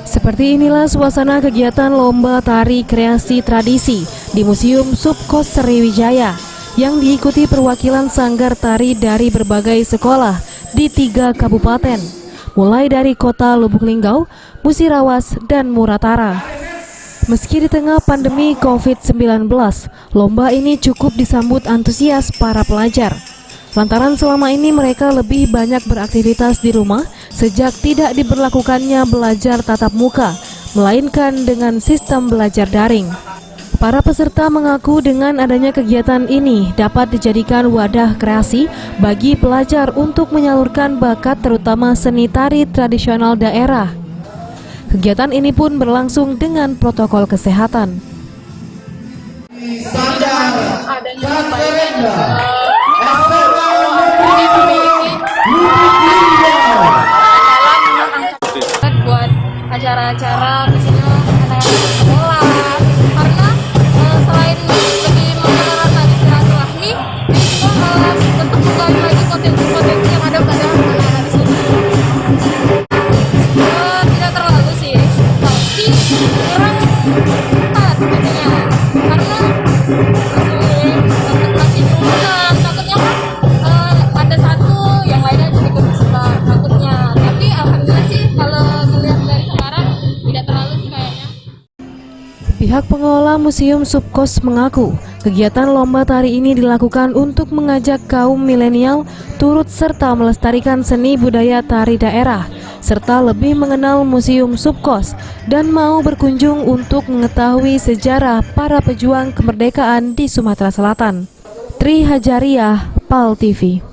Seperti inilah suasana kegiatan lomba tari kreasi tradisi di Museum Subkos Sriwijaya yang diikuti perwakilan sanggar tari dari berbagai sekolah di 3 kabupaten, mulai dari kota Lubuk Linggau, Musirawas, dan Muratara. Meski di tengah pandemi COVID-19, lomba ini cukup disambut antusias para pelajar. Lantaran selama ini mereka lebih banyak beraktivitas di rumah sejak tidak diberlakukannya belajar tatap muka, melainkan dengan sistem belajar daring. Para peserta mengaku dengan adanya kegiatan ini dapat dijadikan wadah kreasi bagi pelajar untuk menyalurkan bakat terutama seni tari tradisional daerah. Kegiatan ini pun berlangsung dengan protokol kesehatan. Buat acara-acara misalnya anak-anak sekolah, karena selain lebih mempererat silaturahmi, ini juga untuk menggali lagi potensi-potensi yang ada pada anak-anak di sini. Tidak terlalu sih, tapi kurang ketat tentunya, karena masih kerumunan, takutnya kan ada satu yang lainnya jadi kesulitan takutnya. Tapi alhamdulillah sih kalau melihat dari sekarang tidak terlalu sih kayaknya. Pihak pengelola Museum Subkos mengaku kegiatan lomba tari ini dilakukan untuk mengajak kaum milenial turut serta melestarikan seni budaya tari daerah, serta lebih mengenal Museum Subkos dan mau berkunjung untuk mengetahui sejarah para pejuang kemerdekaan di Sumatera Selatan. Tri Hajariah, PAL TV.